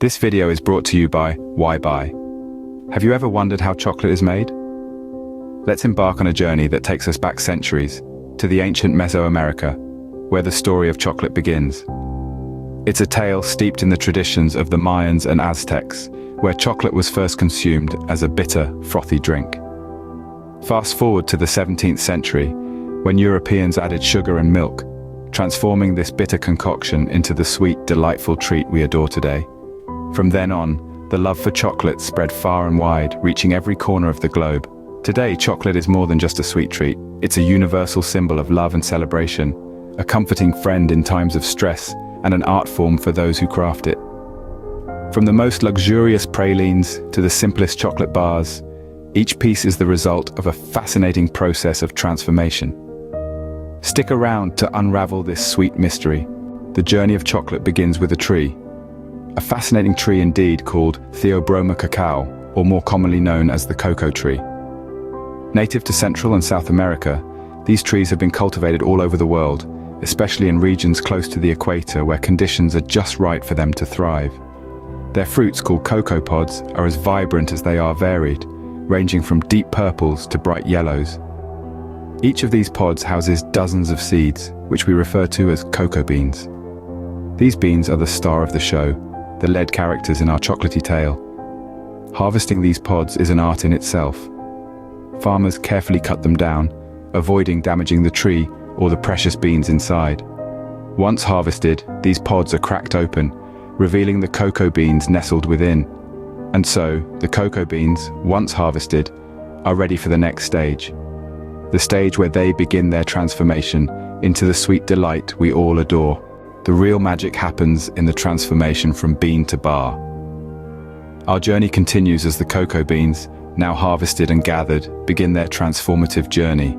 This video is brought to you by Why Buy. Have you ever wondered how chocolate is made? Let's embark on a journey that takes us back centuries, to the ancient Mesoamerica, where the story of chocolate begins. It's a tale steeped in the traditions of the Mayans and Aztecs, where chocolate was first consumed as a bitter, frothy drink. Fast forward to the 17th century, when Europeans added sugar and milk, transforming this bitter concoction into the sweet, delightful treat we adore today. From then on, the love for chocolate spread far and wide, reaching every corner of the globe. Today, chocolate is more than just a sweet treat. It's a universal symbol of love and celebration, a comforting friend in times of stress, and an art form for those who craft it. From the most luxurious pralines to the simplest chocolate bars, each piece is the result of a fascinating process of transformation. Stick around to unravel this sweet mystery. The journey of chocolate begins with a tree. A fascinating tree indeed called Theobroma cacao, or more commonly known as the cocoa tree. Native to Central and South America, these trees have been cultivated all over the world, especially in regions close to the equator where conditions are just right for them to thrive. Their fruits, called cocoa pods, are as vibrant as they are varied, ranging from deep purples to bright yellows. Each of these pods houses dozens of seeds, which we refer to as cocoa beans. These beans are the star of the show, the lead characters in our chocolatey tale. Harvesting these pods is an art in itself. Farmers carefully cut them down, avoiding damaging the tree or the precious beans inside. Once harvested, these pods are cracked open, revealing the cocoa beans nestled within. And so, the cocoa beans, once harvested, are ready for the next stage. The stage where they begin their transformation into the sweet delight we all adore. The real magic happens in the transformation from bean to bar. Our journey continues as the cocoa beans, now harvested and gathered, begin their transformative journey.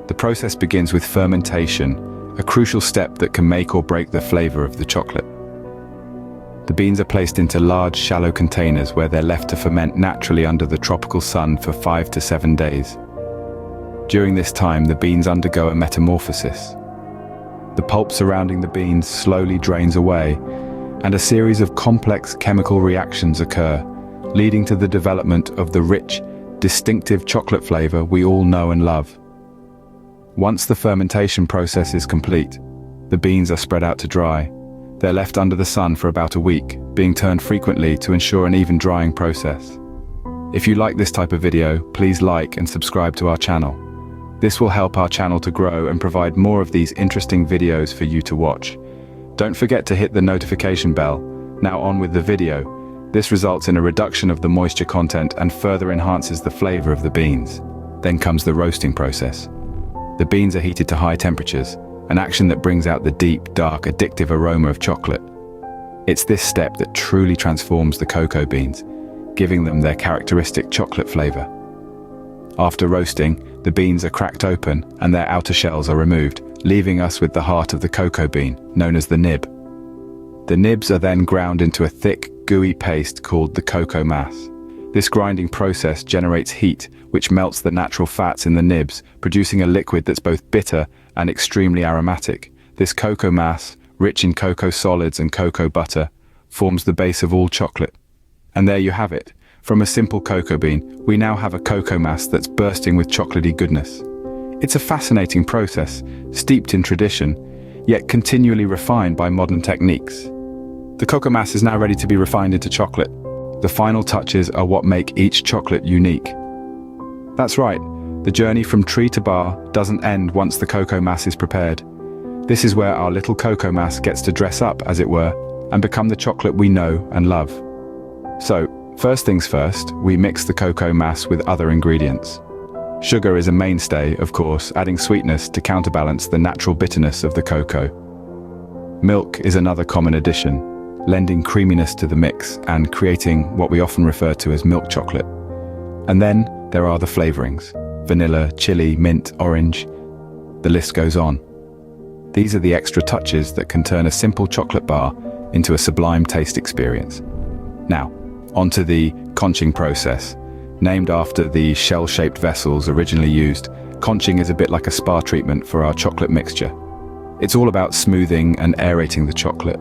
The process begins with fermentation, a crucial step that can make or break the flavor of the chocolate. The beans are placed into large, shallow containers where they're left to ferment naturally under the tropical sun for 5 to 7 days. During this time, the beans undergo a metamorphosis. The pulp surrounding the beans slowly drains away, and a series of complex chemical reactions occur, leading to the development of the rich, distinctive chocolate flavor we all know and love. Once the fermentation process is complete, the beans are spread out to dry. They're left under the sun for about a week, being turned frequently to ensure an even drying process. If you like this type of video, please like and subscribe to our channel. This will help our channel to grow and provide more of these interesting videos for you to watch. Don't forget to hit the notification bell. Now on with the video. This results in a reduction of the moisture content and further enhances the flavor of the beans. Then comes the roasting process. The beans are heated to high temperatures, an action that brings out the deep, dark, addictive aroma of chocolate. It's this step that truly transforms the cocoa beans, giving them their characteristic chocolate flavor. After roasting, the beans are cracked open and their outer shells are removed, leaving us with the heart of the cocoa bean, known as the nib. The nibs are then ground into a thick, gooey paste called the cocoa mass. This grinding process generates heat, which melts the natural fats in the nibs, producing a liquid that's both bitter and extremely aromatic. This cocoa mass, rich in cocoa solids and cocoa butter, forms the base of all chocolate. And there you have it. From a simple cocoa bean, we now have a cocoa mass that's bursting with chocolatey goodness. It's a fascinating process, steeped in tradition, yet continually refined by modern techniques. The cocoa mass is now ready to be refined into chocolate. The final touches are what make each chocolate unique. That's right, the journey from tree to bar doesn't end once the cocoa mass is prepared. This is where our little cocoa mass gets to dress up, as it were, and become the chocolate we know and love. So, first things first, we mix the cocoa mass with other ingredients. Sugar is a mainstay, of course, adding sweetness to counterbalance the natural bitterness of the cocoa. Milk is another common addition, lending creaminess to the mix and creating what we often refer to as milk chocolate. And then there are the flavorings: vanilla, chili, mint, orange. The list goes on. These are the extra touches that can turn a simple chocolate bar into a sublime taste experience. Now, onto the conching process. Named after the shell-shaped vessels originally used, conching is a bit like a spa treatment for our chocolate mixture. It's all about smoothing and aerating the chocolate.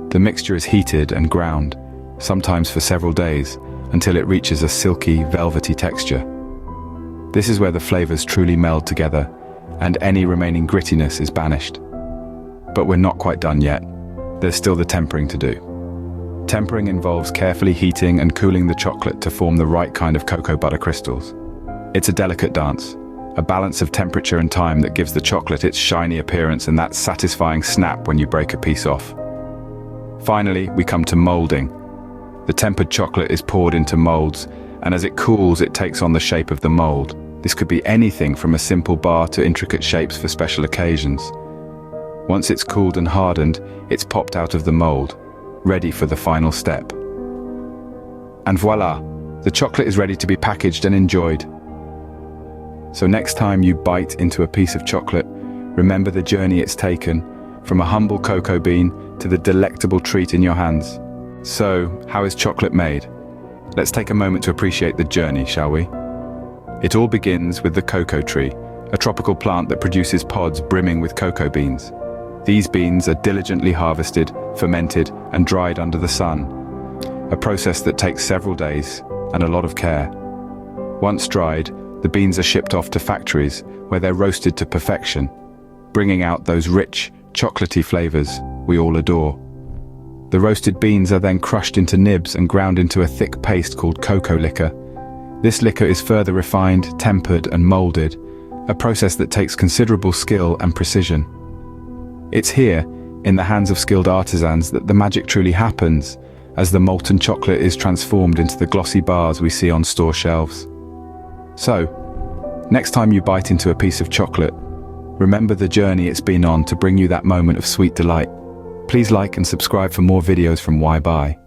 The mixture is heated and ground, sometimes for several days, until it reaches a silky, velvety texture. This is where the flavors truly meld together, and any remaining grittiness is banished. But we're not quite done yet. There's still the tempering to do. Tempering involves carefully heating and cooling the chocolate to form the right kind of cocoa butter crystals. It's a delicate dance, a balance of temperature and time that gives the chocolate its shiny appearance and that satisfying snap when you break a piece off. Finally, we come to molding. The tempered chocolate is poured into molds, and as it cools, it takes on the shape of the mold. This could be anything from a simple bar to intricate shapes for special occasions. Once it's cooled and hardened, it's popped out of the mold, ready for the final step. And voila, the chocolate is ready to be packaged and enjoyed. So next time you bite into a piece of chocolate, remember the journey it's taken, from a humble cocoa bean to the delectable treat in your hands. So, how is chocolate made? Let's take a moment to appreciate the journey, shall we? It all begins with the cocoa tree, a tropical plant that produces pods brimming with cocoa beans. These beans are diligently harvested, fermented, and dried under the sun, a process that takes several days and a lot of care. Once dried, the beans are shipped off to factories where they're roasted to perfection, bringing out those rich, chocolatey flavors we all adore. The roasted beans are then crushed into nibs and ground into a thick paste called cocoa liquor. This liquor is further refined, tempered, and molded, a process that takes considerable skill and precision. It's here, in the hands of skilled artisans, that the magic truly happens, as the molten chocolate is transformed into the glossy bars we see on store shelves. So, next time you bite into a piece of chocolate, remember the journey it's been on to bring you that moment of sweet delight. Please like and subscribe for more videos from Why Buy.